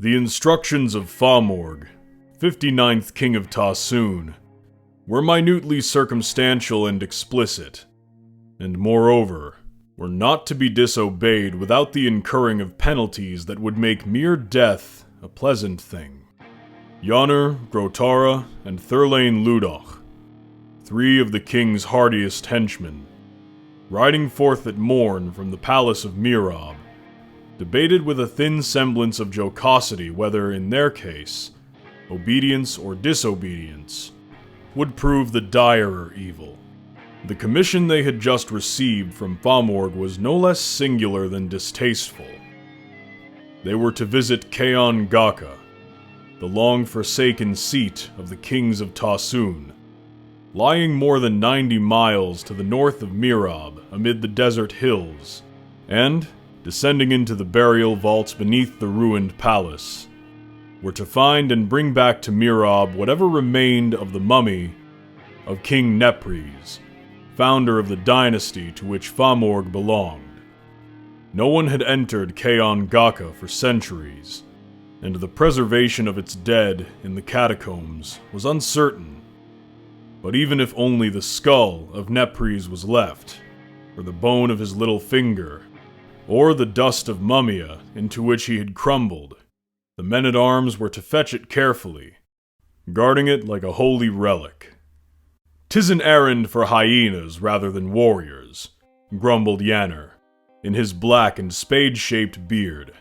The instructions of Fomorg, 59th King of Tassoon, were minutely circumstantial and explicit, and moreover, were not to be disobeyed without the incurring of penalties that would make mere death a pleasant thing. Yonner, Grotara, and Thurlane Ludoch, three of the king's hardiest henchmen, riding forth at morn from the palace of Mirab, debated with a thin semblance of jocosity whether, in their case, obedience or disobedience would prove the direr evil. The commission they had just received from Fomorg was no less singular than distasteful. They were to visit Keon Gaka, the long-forsaken seat of the kings of Tassoon, lying more than 90 miles to the north of Mirab amid the desert hills, and, descending into the burial vaults beneath the ruined palace, were to find and bring back to Mirab whatever remained of the mummy of King Nepres, founder of the dynasty to which Fomorg belonged. No one had entered Keon Gaka for centuries, and the preservation of its dead in the catacombs was uncertain. But even if only the skull of Nepres was left, or the bone of his little finger, or the dust of Mummia into which he had crumbled, the men-at-arms were to fetch it carefully, guarding it like a holy relic. "'Tis an errand for hyenas rather than warriors," grumbled Yanner, in his black and spade-shaped beard.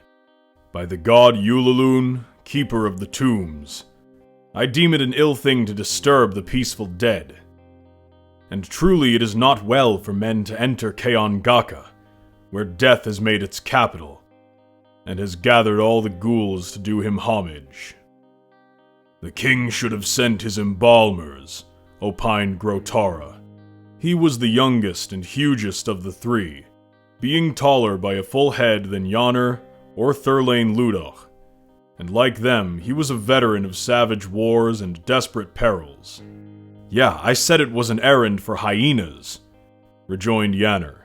"By the god Eulaloon, keeper of the tombs, I deem it an ill thing to disturb the peaceful dead. And truly it is not well for men to enter Keon Gaka, where death has made its capital, and has gathered all the ghouls to do him homage." "The king should have sent his embalmers," opined Grotara. He was the youngest and hugest of the three, being taller by a full head than Yonner or Thurlane Ludoch, and like them, he was a veteran of savage wars and desperate perils. "Yeah, I said it was an errand for hyenas," rejoined Yanner.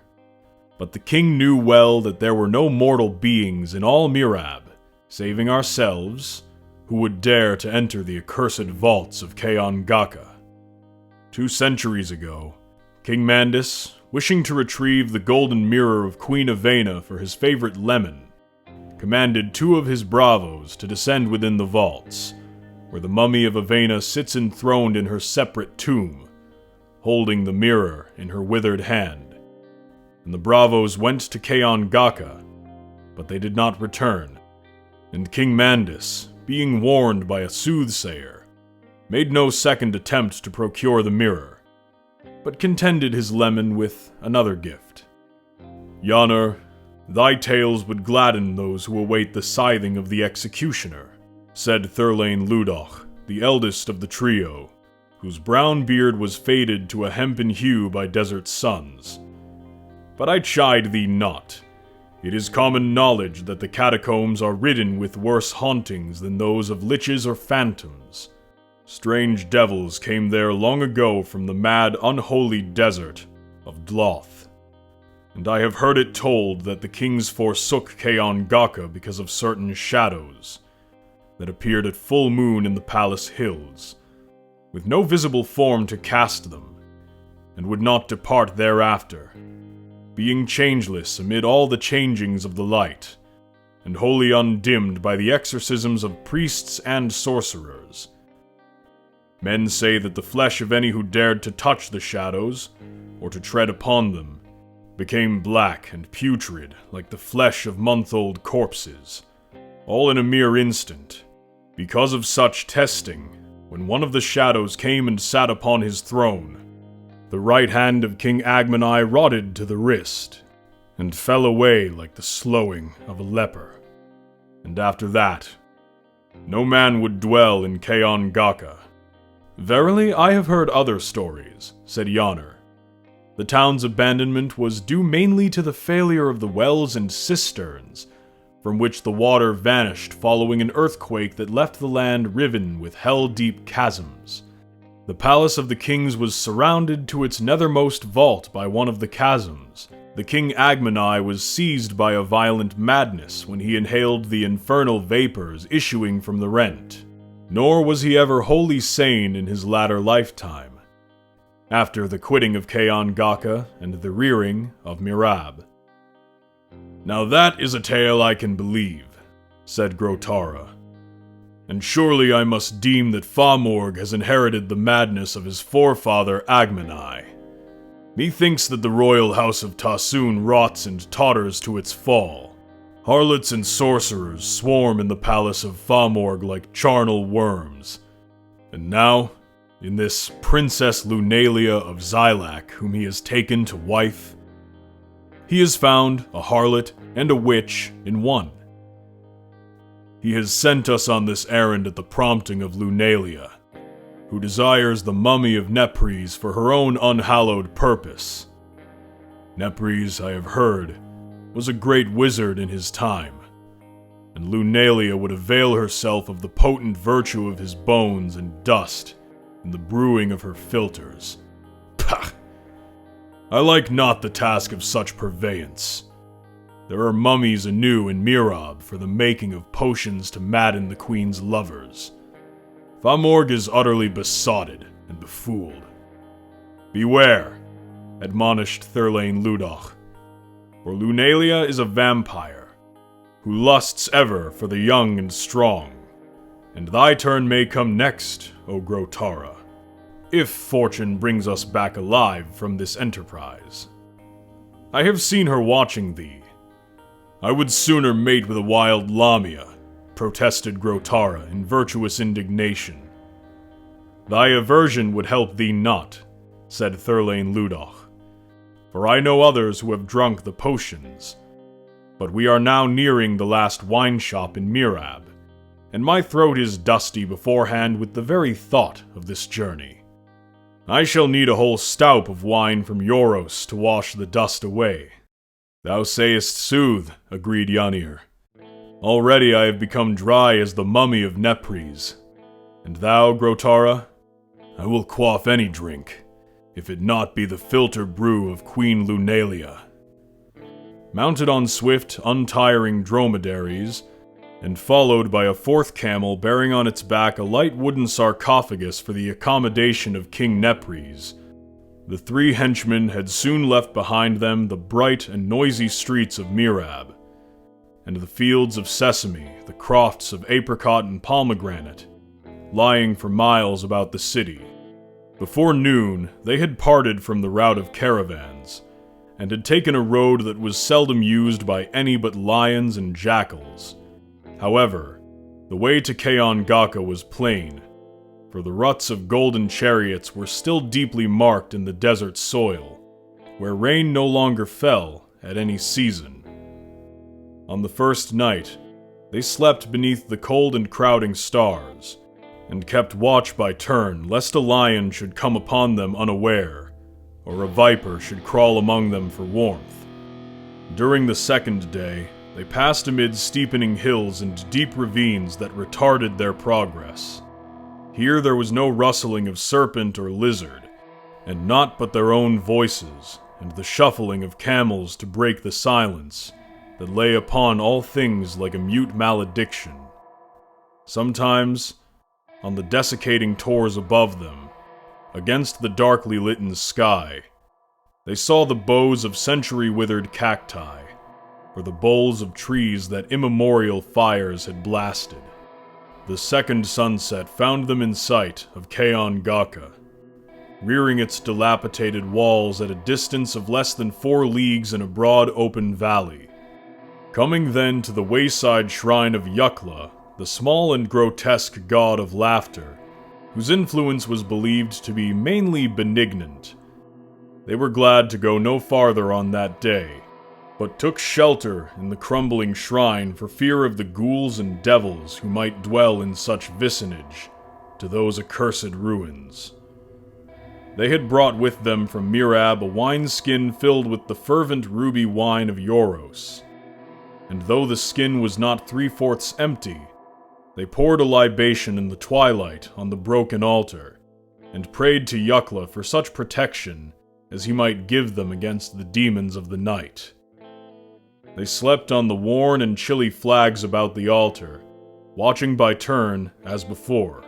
"But the king knew well that there were no mortal beings in all Mirab, saving ourselves, who would dare to enter the accursed vaults of Keon Gaka. 2 centuries ago, King Mandus, wishing to retrieve the golden mirror of Queen Avena for his favorite lemon, commanded 2 of his bravos to descend within the vaults, where the mummy of Avena sits enthroned in her separate tomb, holding the mirror in her withered hand. And the bravos went to Keon Gaka, but they did not return, and King Mandus, being warned by a soothsayer, made no second attempt to procure the mirror, but contented his lemon with another gift. Yonner, thy tales would gladden those who await the scything of the executioner," said Thurlane Ludoch, the eldest of the trio, whose brown beard was faded to a hempen hue by desert suns. "But I chide thee not. It is common knowledge that the catacombs are ridden with worse hauntings than those of liches or phantoms. Strange devils came there long ago from the mad, unholy desert of Dloth. And I have heard it told that the kings forsook Keon Gaka because of certain shadows that appeared at full moon in the palace hills, with no visible form to cast them, and would not depart thereafter, being changeless amid all the changings of the light, and wholly undimmed by the exorcisms of priests and sorcerers. Men say that the flesh of any who dared to touch the shadows, or to tread upon them, became black and putrid like the flesh of month-old corpses, all in a mere instant. Because of such testing, when one of the shadows came and sat upon his throne, the right hand of King Agmoni rotted to the wrist, and fell away like the slowing of a leper. And after that, no man would dwell in Keon Gaka." "Verily, I have heard other stories," said Yonner. "The town's abandonment was due mainly to the failure of the wells and cisterns, from which the water vanished following an earthquake that left the land riven with hell-deep chasms. The palace of the kings was surrounded to its nethermost vault by one of the chasms, the King Agmoni was seized by a violent madness when he inhaled the infernal vapors issuing from the rent, nor was he ever wholly sane in his latter lifetime, after the quitting of Keon Gaka and the rearing of Mirab. "Now that is a tale I can believe," said Grotara. "And surely I must deem that Fomorg has inherited the madness of his forefather Agmoni. Methinks that the royal house of Tassoon rots and totters to its fall. Harlots and sorcerers swarm in the palace of Fomorg like charnel worms. And now, in this Princess Lunalia of Xylac whom he has taken to wife, he has found a harlot and a witch in one. He has sent us on this errand at the prompting of Lunalia, who desires the mummy of Nepres for her own unhallowed purpose. Nepres, I have heard, was a great wizard in his time, and Lunalia would avail herself of the potent virtue of his bones and dust in the brewing of her philters. Pah! I like not the task of such purveyance. There are mummies anew in Mirab for the making of potions to madden the queen's lovers. Fomorg is utterly besotted and befooled. Beware, admonished Thurlane Ludoch, for Lunalia is a vampire, who lusts ever for the young and strong, and thy turn may come next, O Grotara, if fortune brings us back alive from this enterprise. I have seen her watching thee. I would sooner mate with a wild Lamia, protested Grotara in virtuous indignation. Thy aversion would help thee not, said Thurlane Ludoch, for I know others who have drunk the potions. But we are now nearing the last wine shop in Mirab, and my throat is dusty beforehand with the very thought of this journey. I shall need a whole stoup of wine from Yoros to wash the dust away. Thou sayest sooth, agreed Yanir. Already I have become dry as the mummy of Nepres. And thou, Grotara? I will quaff any drink, if it not be the filter brew of Queen Lunalia. Mounted on swift, untiring dromedaries, and followed by a fourth camel bearing on its back a light wooden sarcophagus for the accommodation of King Nepres, the three henchmen had soon left behind them the bright and noisy streets of Mirab, and the fields of sesame, the crofts of apricot and pomegranate, lying for miles about the city. Before noon, they had parted from the route of caravans, and had taken a road that was seldom used by any but lions and jackals. However, the way to Keon Gaka was plain, for the ruts of golden chariots were still deeply marked in the desert soil, where rain no longer fell at any season. On the first night, they slept beneath the cold and crowding stars, and kept watch by turn lest a lion should come upon them unaware, or a viper should crawl among them for warmth. During the second day, they passed amid steepening hills and deep ravines that retarded their progress. Here there was no rustling of serpent or lizard, and naught but their own voices, and the shuffling of camels to break the silence that lay upon all things like a mute malediction. Sometimes, on the desiccating tors above them, against the darkly litten sky, they saw the boughs of century-withered cacti, or the boles of trees that immemorial fires had blasted. The second sunset found them in sight of Keon Gaka, rearing its dilapidated walls at a distance of less than 4 leagues in a broad open valley. Coming then to the wayside shrine of Yukla, the small and grotesque god of laughter, whose influence was believed to be mainly benignant, they were glad to go no farther on that day, but took shelter in the crumbling shrine for fear of the ghouls and devils who might dwell in such vicinage to those accursed ruins. They had brought with them from Mirab a wineskin filled with the fervent ruby wine of Yoros, and though the skin was not 3/4 empty, they poured a libation in the twilight on the broken altar, and prayed to Yukla for such protection as he might give them against the demons of the night. They slept on the worn and chilly flags about the altar, watching by turn, as before.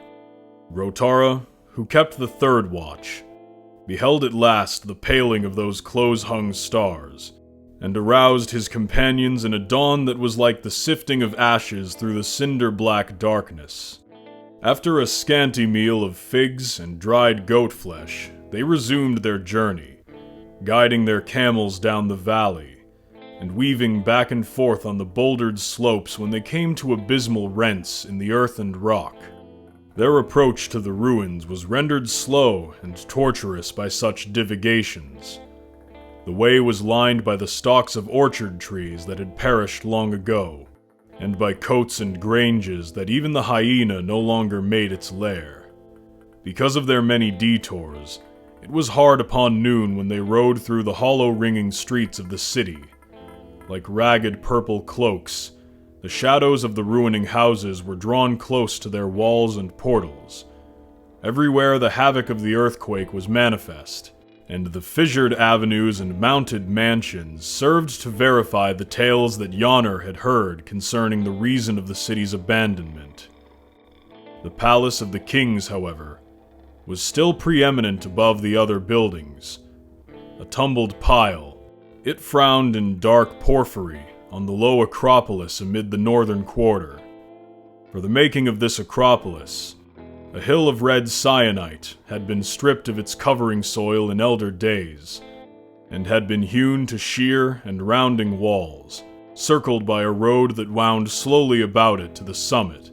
Grotara, who kept the third watch, beheld at last the paling of those close-hung stars, and aroused his companions in a dawn that was like the sifting of ashes through the cinder-black darkness. After a scanty meal of figs and dried goat flesh, they resumed their journey, guiding their camels down the valley, and weaving back and forth on the bouldered slopes when they came to abysmal rents in the earth and rock. Their approach to the ruins was rendered slow and tortuous by such divagations. The way was lined by the stalks of orchard trees that had perished long ago, and by cotes and granges that even the hyena no longer made its lair. Because of their many detours, it was hard upon noon when they rode through the hollow-ringing streets of the city. Like ragged purple cloaks, the shadows of the ruining houses were drawn close to their walls and portals. Everywhere the havoc of the earthquake was manifest, and the fissured avenues and mounted mansions served to verify the tales that Yonner had heard concerning the reason of the city's abandonment. The palace of the kings, however, was still preeminent above the other buildings. A tumbled pile, it frowned in dark porphyry on the low acropolis amid the northern quarter. For the making of this acropolis, a hill of red syenite had been stripped of its covering soil in elder days, and had been hewn to sheer and rounding walls, circled by a road that wound slowly about it to the summit.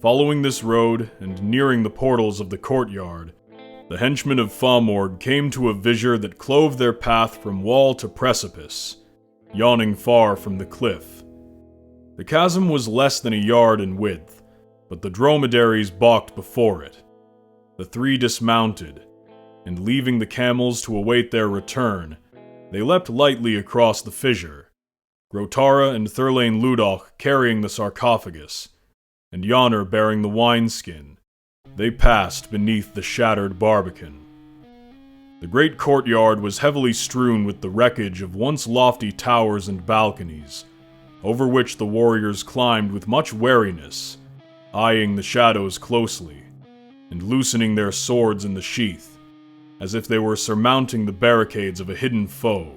Following this road, and nearing the portals of the courtyard, the henchmen of Fomorg came to a fissure that clove their path from wall to precipice, yawning far from the cliff. The chasm was less than a yard in width, but the dromedaries balked before it. The three dismounted, and leaving the camels to await their return, they leapt lightly across the fissure, Grotara and Thurlane Ludoch carrying the sarcophagus, and Yonner bearing the wineskin. They passed beneath the shattered barbican. The great courtyard was heavily strewn with the wreckage of once lofty towers and balconies, over which the warriors climbed with much wariness, eyeing the shadows closely, and loosening their swords in the sheath, as if they were surmounting the barricades of a hidden foe.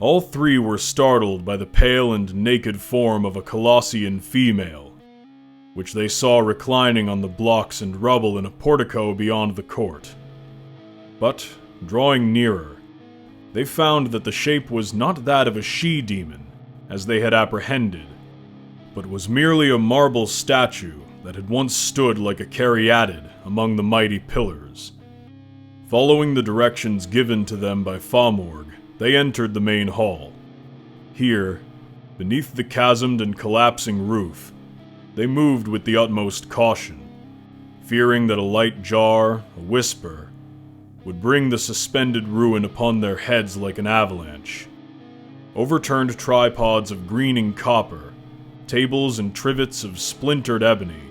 All three were startled by the pale and naked form of a Colossian female, which they saw reclining on the blocks and rubble in a portico beyond the court. But, drawing nearer, they found that the shape was not that of a she-demon, as they had apprehended, but was merely a marble statue that had once stood like a caryatid among the mighty pillars. Following the directions given to them by Fomorg, they entered the main hall. Here, beneath the chasmed and collapsing roof, they moved with the utmost caution, fearing that a light jar, a whisper, would bring the suspended ruin upon their heads like an avalanche. Overturned tripods of greening copper, tables and trivets of splintered ebony,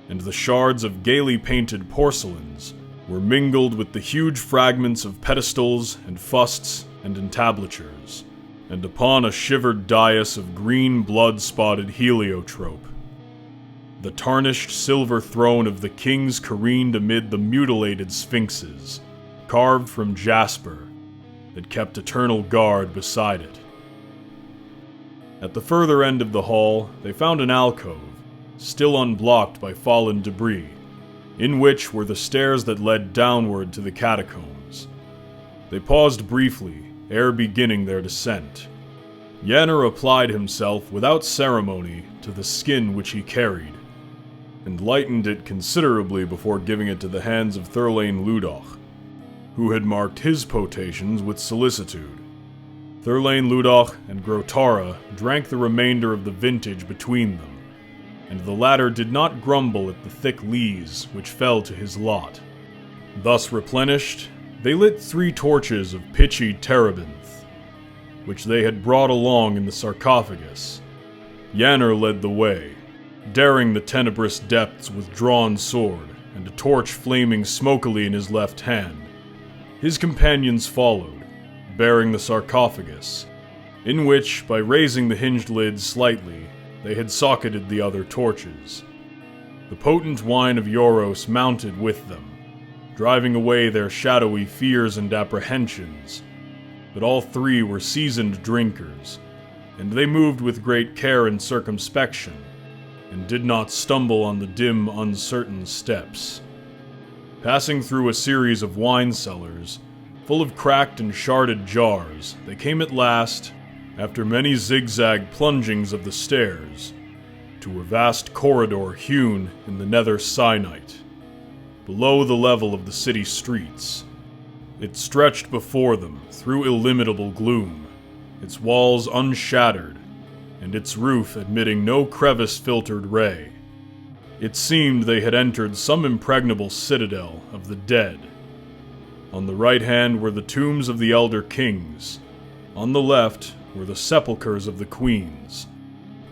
and the shards of gaily painted porcelains were mingled with the huge fragments of pedestals and fusts and entablatures, and upon a shivered dais of green blood-spotted heliotrope, the tarnished silver throne of the kings careened amid the mutilated sphinxes, carved from jasper, that kept eternal guard beside it. At the further end of the hall, they found an alcove, still unblocked by fallen debris, in which were the stairs that led downward to the catacombs. They paused briefly, ere beginning their descent. Yonner applied himself without ceremony to the skin which he carried, and lightened it considerably before giving it to the hands of Thurlane Ludoch, who had marked his potations with solicitude. Thurlane Ludoch and Grotara drank the remainder of the vintage between them, and the latter did not grumble at the thick lees which fell to his lot. Thus replenished, they lit 3 torches of pitchy terebinth, which they had brought along in the sarcophagus. Yonner led the way, daring the tenebrous depths with drawn sword, and a torch flaming smokily in his left hand. His companions followed, bearing the sarcophagus, in which, by raising the hinged lid slightly, they had socketed the other torches. The potent wine of Euros mounted with them, driving away their shadowy fears and apprehensions. But all three were seasoned drinkers, and they moved with great care and circumspection, and did not stumble on the dim, uncertain steps. Passing through a series of wine cellars, full of cracked and sharded jars, they came at last, after many zigzag plungings of the stairs, to a vast corridor hewn in the nether syenite, below the level of the city streets. It stretched before them through illimitable gloom, its walls unshattered, and its roof admitting no crevice-filtered ray. It seemed they had entered some impregnable citadel of the dead. On the right hand were the tombs of the elder kings. On the left were the sepulchres of the queens,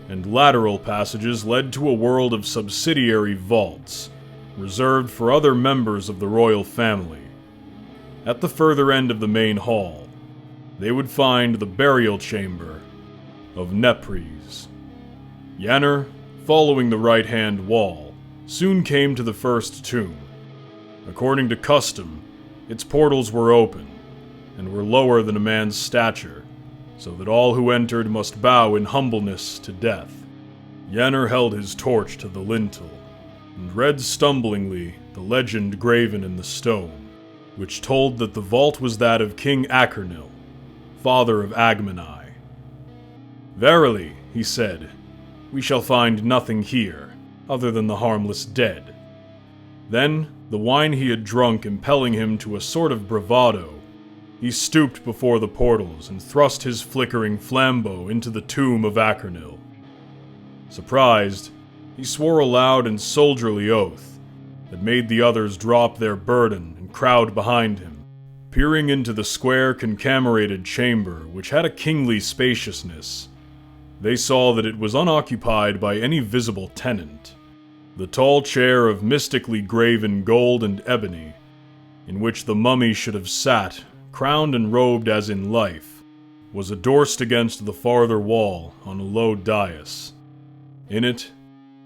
and lateral passages led to a world of subsidiary vaults, reserved for other members of the royal family. At the further end of the main hall, they would find the burial chamber of Nepres. Yanner, following the right-hand wall, soon came to the first tomb. According to custom, its portals were open, and were lower than a man's stature, so that all who entered must bow in humbleness to death. Yanner held his torch to the lintel, and read stumblingly the legend graven in the stone, which told that the vault was that of King Achernyll, father of Agmeni. "Verily," he said, "we shall find nothing here, other than the harmless dead." Then, the wine he had drunk impelling him to a sort of bravado, he stooped before the portals and thrust his flickering flambeau into the tomb of Achernyll. Surprised, he swore a loud and soldierly oath that made the others drop their burden and crowd behind him. Peering into the square, concamerated chamber, which had a kingly spaciousness, they saw that it was unoccupied by any visible tenant. The tall chair of mystically graven gold and ebony, in which the mummy should have sat, crowned and robed as in life, was addorsed against the farther wall on a low dais. In it,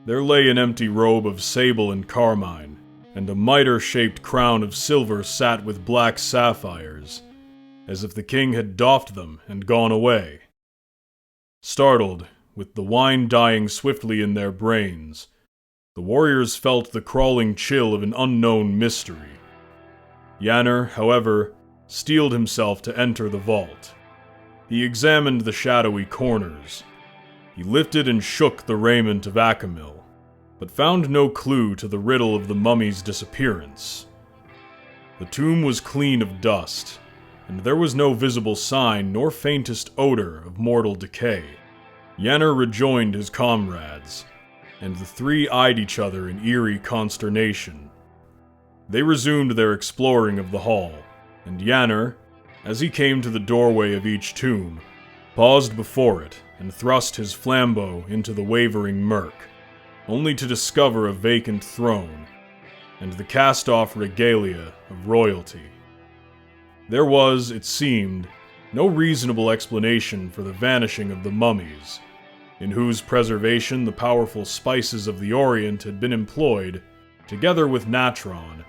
there lay an empty robe of sable and carmine, and a mitre-shaped crown of silver sat with black sapphires, as if the king had doffed them and gone away. Startled, with the wine dying swiftly in their brains, the warriors felt the crawling chill of an unknown mystery. Yanner, however, steeled himself to enter the vault. He examined the shadowy corners. He lifted and shook the raiment of Achernyll, but found no clue to the riddle of the mummy's disappearance. The tomb was clean of dust, and there was no visible sign nor faintest odor of mortal decay. Yanner rejoined his comrades, and the three eyed each other in eerie consternation. They resumed their exploring of the hall, and Yanner, as he came to the doorway of each tomb, paused before it and thrust his flambeau into the wavering murk, only to discover a vacant throne, and the cast-off regalia of royalty. There was, it seemed, no reasonable explanation for the vanishing of the mummies, in whose preservation the powerful spices of the Orient had been employed, together with natron,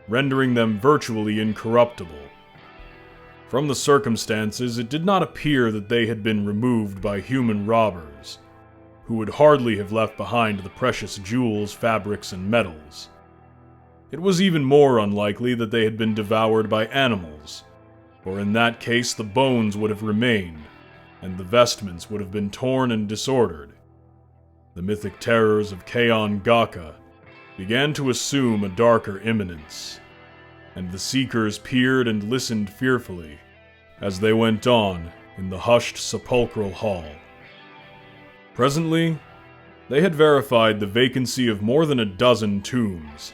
rendering them virtually incorruptible. From the circumstances, it did not appear that they had been removed by human robbers, who would hardly have left behind the precious jewels, fabrics, and metals. It was even more unlikely that they had been devoured by animals, for in that case the bones would have remained, and the vestments would have been torn and disordered. The mythic terrors of Kaon Gaka began to assume a darker imminence, and the seekers peered and listened fearfully as they went on in the hushed sepulchral hall. Presently, they had verified the vacancy of more than a dozen tombs.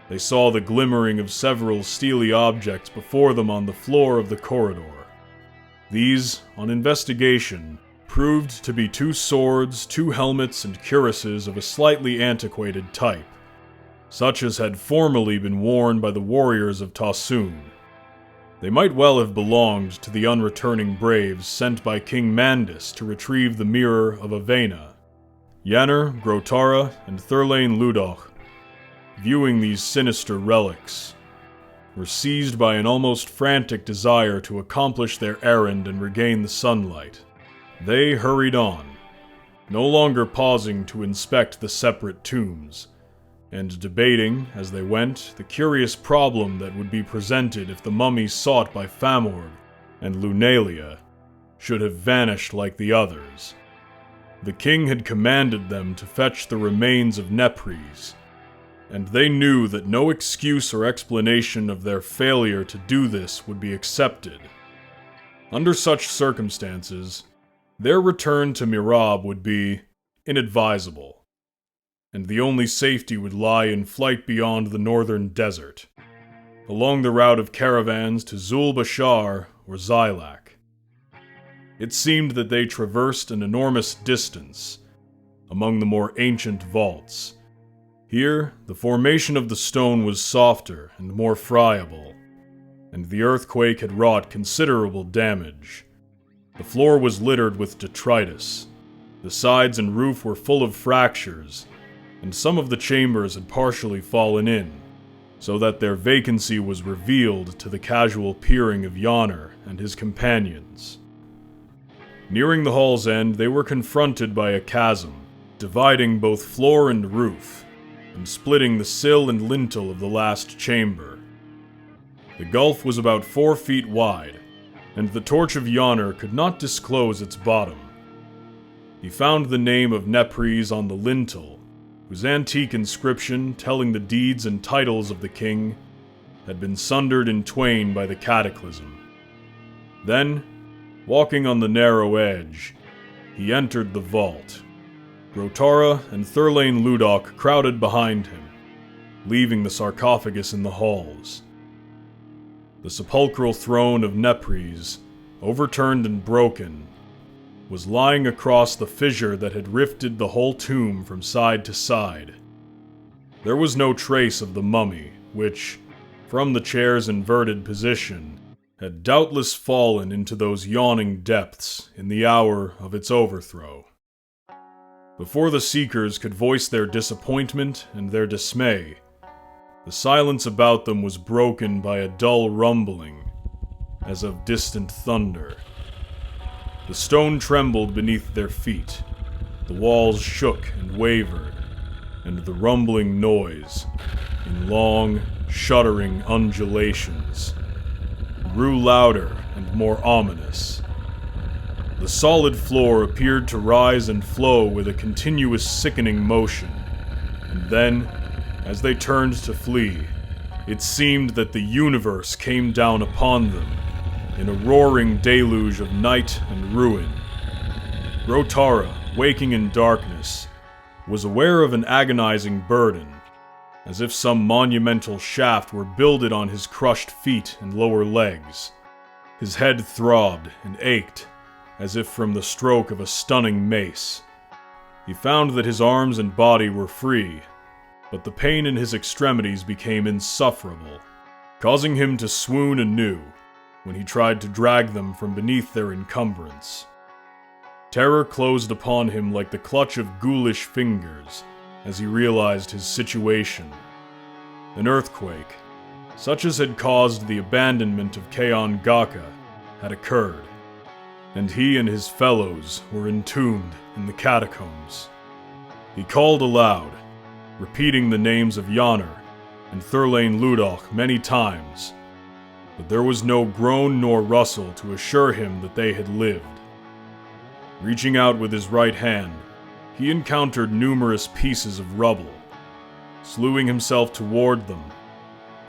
They saw the glimmering of several steely objects before them on the floor of the corridor. These, on investigation, proved to be 2 swords, 2 helmets, and cuirasses of a slightly antiquated type, such as had formerly been worn by the warriors of Tosun. They might well have belonged to the unreturning braves sent by King Mandus to retrieve the Mirror of Avena. Yanner, Grotara, and Thurlane Ludoch, viewing these sinister relics, were seized by an almost frantic desire to accomplish their errand and regain the sunlight. They hurried on, no longer pausing to inspect the separate tombs, and debating, as they went, the curious problem that would be presented if the mummies sought by Famorg and Lunalia should have vanished like the others. The king had commanded them to fetch the remains of Nepres, and they knew that no excuse or explanation of their failure to do this would be accepted. Under such circumstances, their return to Mirab would be inadvisable, and the only safety would lie in flight beyond the northern desert, along the route of caravans to Zul-Bashar or Xylak. It seemed that they traversed an enormous distance among the more ancient vaults. Here, the formation of the stone was softer and more friable, and the earthquake had wrought considerable damage. The floor was littered with detritus, the sides and roof were full of fractures, and some of the chambers had partially fallen in, so that their vacancy was revealed to the casual peering of Yanner and his companions. Nearing the hall's end, they were confronted by a chasm, dividing both floor and roof, and splitting the sill and lintel of the last chamber. The gulf was about 4 feet wide, and the torch of Yanner could not disclose its bottom. He found the name of Nepres on the lintel, whose antique inscription telling the deeds and titles of the king had been sundered in twain by the cataclysm. Then, walking on the narrow edge, he entered the vault. Grotara and Thurlane Ludoch crowded behind him, leaving the sarcophagus in the halls. The sepulchral throne of Nepres, overturned and broken, was lying across the fissure that had rifted the whole tomb from side to side. There was no trace of the mummy, which, from the chair's inverted position, had doubtless fallen into those yawning depths in the hour of its overthrow. Before the seekers could voice their disappointment and their dismay, the silence about them was broken by a dull rumbling, as of distant thunder. The stone trembled beneath their feet, the walls shook and wavered, and the rumbling noise, in long, shuddering undulations, grew louder and more ominous. The solid floor appeared to rise and flow with a continuous sickening motion, and then, as they turned to flee, it seemed that the universe came down upon them in a roaring deluge of night and ruin. Grotara, waking in darkness, was aware of an agonizing burden, as if some monumental shaft were builded on his crushed feet and lower legs. His head throbbed and ached, as if from the stroke of a stunning mace. He found that his arms and body were free, but the pain in his extremities became insufferable, causing him to swoon anew when he tried to drag them from beneath their encumbrance. Terror closed upon him like the clutch of ghoulish fingers as he realized his situation. An earthquake, such as had caused the abandonment of Keon Gaka, had occurred, and he and his fellows were entombed in the catacombs. He called aloud, repeating the names of Yanner and Thurlane Ludoch many times, but there was no groan nor rustle to assure him that they had lived. Reaching out with his right hand, he encountered numerous pieces of rubble. Slewing himself toward them,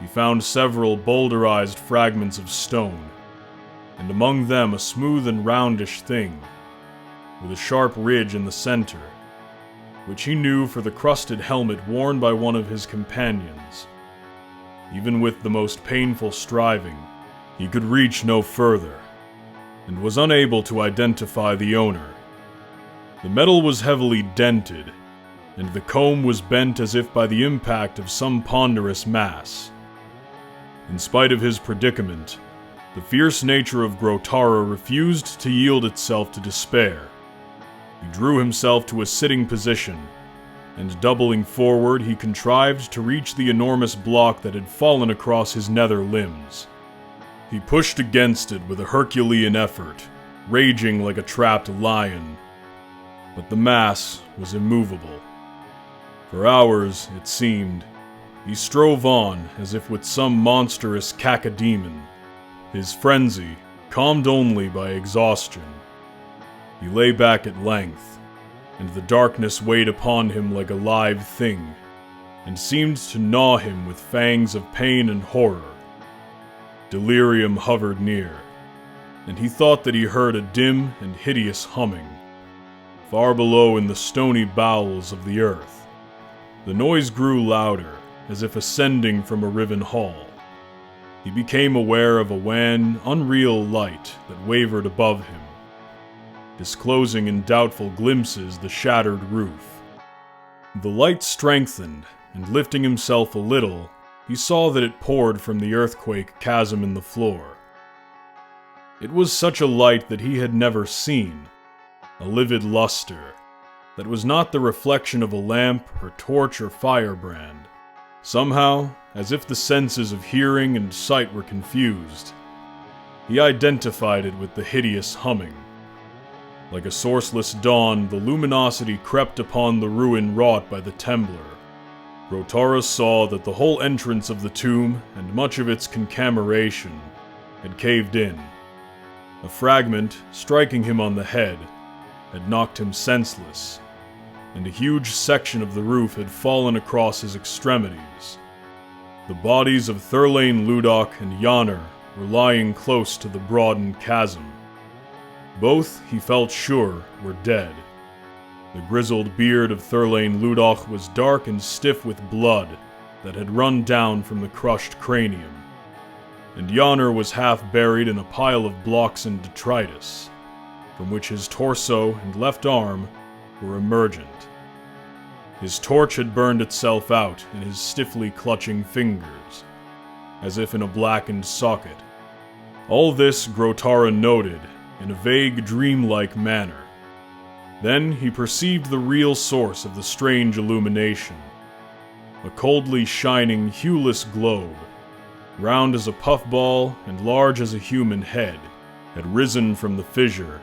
he found several boulderized fragments of stone, and among them a smooth and roundish thing, with a sharp ridge in the center, which he knew for the crusted helmet worn by one of his companions. Even with the most painful striving, he could reach no further, and was unable to identify the owner. The metal was heavily dented, and the comb was bent as if by the impact of some ponderous mass. In spite of his predicament, The fierce nature of Grotara refused to yield itself to despair. He drew himself to a sitting position, and doubling forward, he contrived to reach the enormous block that had fallen across his nether limbs. He pushed against it with a Herculean effort, raging like a trapped lion. But the mass was immovable. For hours, it seemed, he strove on as if with some monstrous cacodemon, his frenzy calmed only by exhaustion. He lay back at length, and the darkness weighed upon him like a live thing, and seemed to gnaw him with fangs of pain and horror. Delirium hovered near, and he thought that he heard a dim and hideous humming, far below in the stony bowels of the earth. The noise grew louder, as if ascending from a riven hall. He became aware of a wan, unreal light that wavered above him, disclosing in doubtful glimpses the shattered roof. The light strengthened, and lifting himself a little, he saw that it poured from the earthquake chasm in the floor. It was such a light that he had never seen, a livid luster, that was not the reflection of a lamp or torch or firebrand. Somehow, as if the senses of hearing and sight were confused, he identified it with the hideous humming. Like a sourceless dawn, the luminosity crept upon the ruin wrought by the Templar. Grotara saw that the whole entrance of the tomb, and much of its concameration, had caved in. A fragment, striking him on the head, had knocked him senseless, and a huge section of the roof had fallen across his extremities. The bodies of Thurlane Ludok and Yonner were lying close to the broadened chasm. Both, he felt sure, were dead. The grizzled beard of Thurlane Ludok was dark and stiff with blood that had run down from the crushed cranium, and Yonner was half buried in a pile of blocks and detritus, from which his torso and left arm were emergent. His torch had burned itself out in his stiffly clutching fingers, as if in a blackened socket. All this Grotara noted in a vague, dreamlike manner. Then he perceived the real source of the strange illumination. A coldly shining, hueless globe, round as a puffball and large as a human head, had risen from the fissure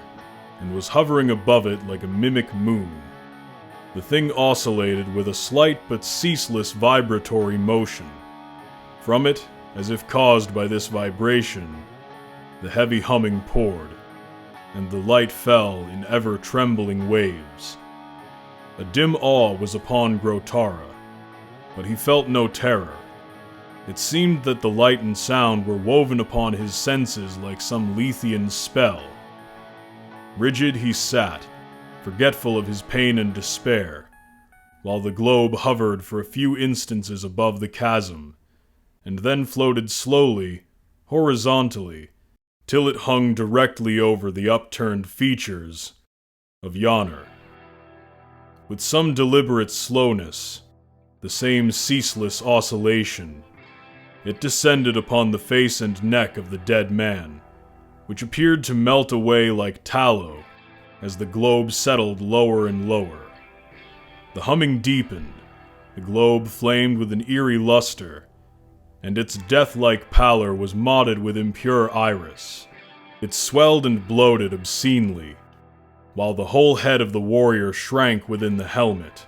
and was hovering above it like a mimic moon. The thing oscillated with a slight but ceaseless vibratory motion. From it, as if caused by this vibration, the heavy humming poured, and the light fell in ever-trembling waves. A dim awe was upon Grotara, but he felt no terror. It seemed that the light and sound were woven upon his senses like some Lethean spell. Rigid he sat, forgetful of his pain and despair, while the globe hovered for a few instances above the chasm, and then floated slowly, horizontally, till it hung directly over the upturned features of Yonner. With some deliberate slowness, the same ceaseless oscillation, it descended upon the face and neck of the dead man, which appeared to melt away like tallow as the globe settled lower and lower. The humming deepened, the globe flamed with an eerie luster, and its death-like pallor was mottled with impure iris. It swelled and bloated obscenely, while the whole head of the warrior shrank within the helmet,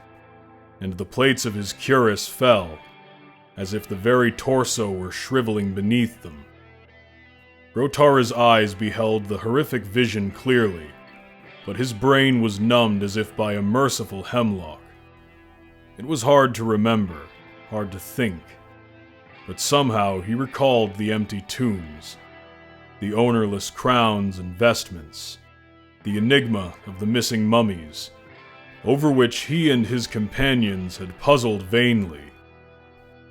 and the plates of his cuirass fell, as if the very torso were shriveling beneath them. Grotara's eyes beheld the horrific vision clearly, but his brain was numbed as if by a merciful hemlock. It was hard to remember, hard to think, but somehow he recalled the empty tombs, the ownerless crowns and vestments, the enigma of the missing mummies, over which he and his companions had puzzled vainly,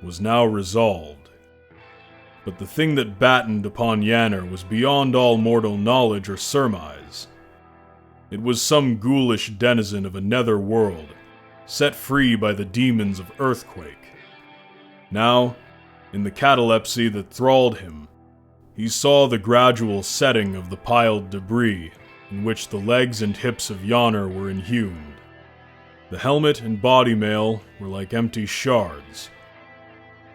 was now resolved. But the thing that battened upon Yonner was beyond all mortal knowledge or surmise. It was some ghoulish denizen of a nether world, set free by the demons of earthquake. Now, in the catalepsy that thralled him, He saw the gradual setting of the piled debris in which the legs and hips of Yonner were inhumed. The helmet and body mail were like empty shards.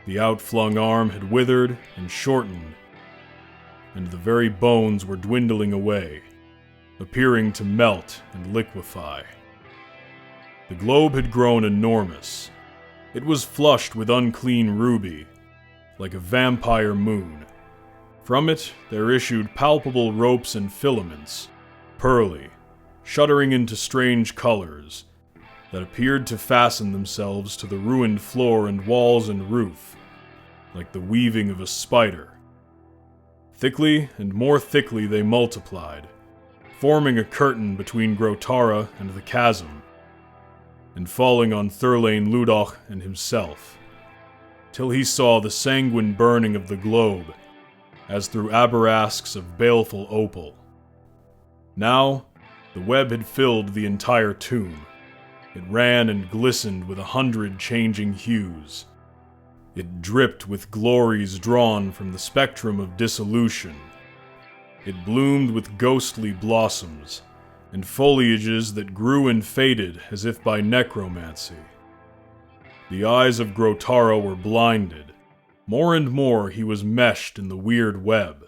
The outflung arm had withered and shortened, and the very bones were dwindling away, appearing to melt and liquefy. The globe had grown enormous. It was flushed with unclean ruby, like a vampire moon. From it there issued palpable ropes and filaments, pearly, shuddering into strange colors, that appeared to fasten themselves to the ruined floor and walls and roof, like the weaving of a spider. Thickly and more thickly they multiplied, forming a curtain between Grotara and the chasm, and falling on Thurlane Ludoch and himself, till he saw the sanguine burning of the globe, as through aberasques of baleful opal. Now, the web had filled the entire tomb. It ran and glistened with 100 changing hues. It dripped with glories drawn from the spectrum of dissolution. It bloomed with ghostly blossoms, and foliages that grew and faded as if by necromancy. The eyes of Grotara were blinded. More and more he was meshed in the weird web.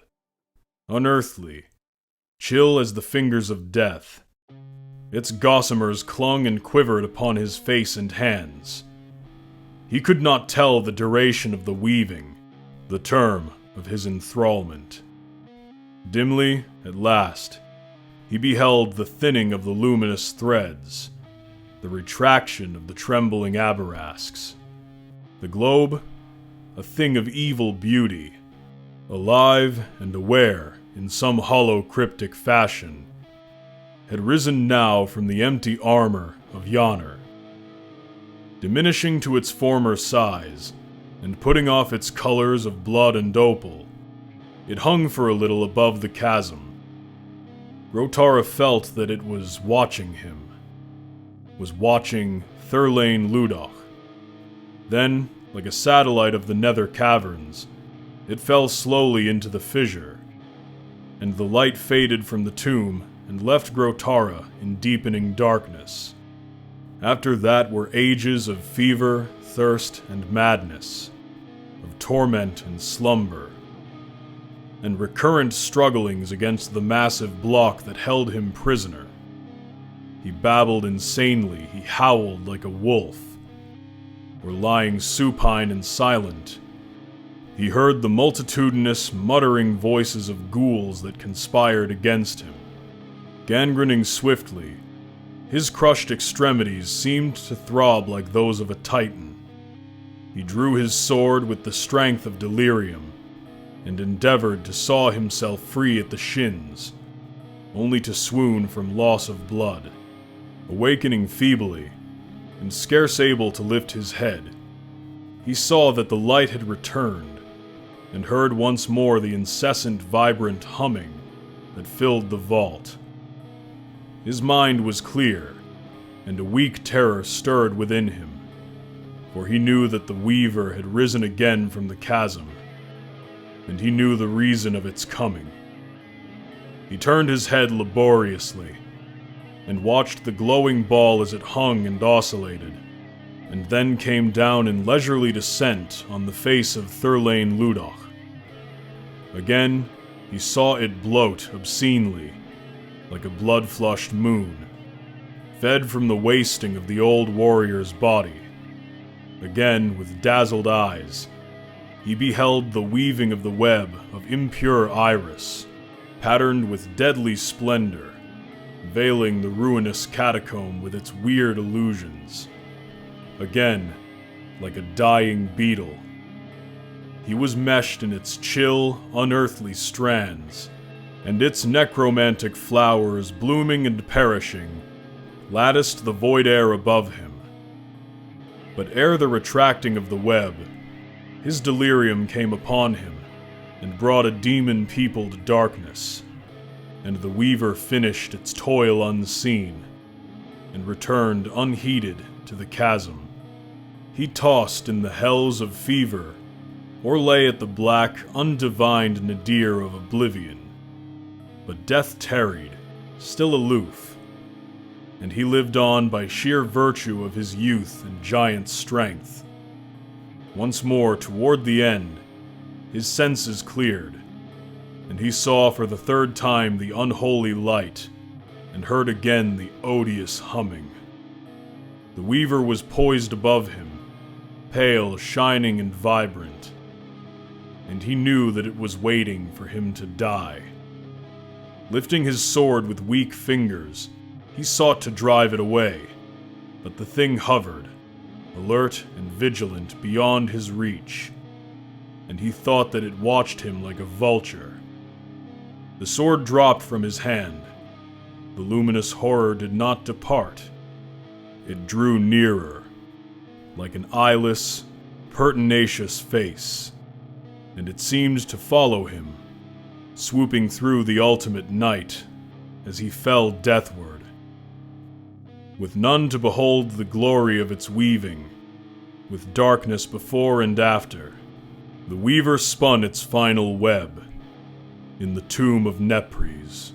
Unearthly, chill as the fingers of death. Its gossamers clung and quivered upon his face and hands. He could not tell the duration of the weaving, the term of his enthrallment. Dimly, at last, he beheld the thinning of the luminous threads, the retraction of the trembling aberasques. The globe, a thing of evil beauty, alive and aware in some hollow cryptic fashion, had risen now from the empty armor of Yonner. Diminishing to its former size, and putting off its colors of blood and opal, it hung for a little above the chasm. Grotara felt that it was watching him, was watching Thurlane Ludoch. Then, like a satellite of the nether caverns, it fell slowly into the fissure, and the light faded from the tomb and left Grotara in deepening darkness. After that were ages of fever, thirst, and madness, of torment and slumber, and recurrent strugglings against the massive block that held him prisoner. He babbled insanely, he howled like a wolf, or lying supine and silent, he heard the multitudinous, muttering voices of ghouls that conspired against him. Gangrening swiftly, his crushed extremities seemed to throb like those of a titan. He drew his sword with the strength of delirium, and endeavored to saw himself free at the shins, only to swoon from loss of blood. Awakening feebly, and scarce able to lift his head, he saw that the light had returned, and heard once more the incessant, vibrant humming that filled the vault. His mind was clear, and a weak terror stirred within him, for he knew that the Weaver had risen again from the chasm, and he knew the reason of its coming. He turned his head laboriously, and watched the glowing ball as it hung and oscillated, and then came down in leisurely descent on the face of Thurlane Ludoch. Again, he saw it bloat obscenely, like a blood-flushed moon, fed from the wasting of the old warrior's body. Again, with dazzled eyes, he beheld the weaving of the web of impure iris, patterned with deadly splendor, veiling the ruinous catacomb with its weird illusions. Again, like a dying beetle, he was meshed in its chill, unearthly strands, and its necromantic flowers, blooming and perishing, latticed the void air above him. But ere the retracting of the web, his delirium came upon him, and brought a demon-peopled darkness, and the Weaver finished its toil unseen, and returned unheeded to the chasm. He tossed in the hells of fever, or lay at the black, undivined nadir of oblivion. But death tarried, still aloof, and he lived on by sheer virtue of his youth and giant strength. Once more, toward the end, his senses cleared, and he saw for the third time the unholy light, and heard again the odious humming. The Weaver was poised above him, pale, shining, and vibrant, and he knew that it was waiting for him to die. Lifting his sword with weak fingers, he sought to drive it away, but the thing hovered, alert and vigilant beyond his reach, and he thought that it watched him like a vulture. The sword dropped from his hand. The luminous horror did not depart. It drew nearer, like an eyeless, pertinacious face, and it seemed to follow him, swooping through the ultimate night as he fell deathward. With none to behold the glory of its weaving, with darkness before and after, the Weaver spun its final web in the tomb of Nepres.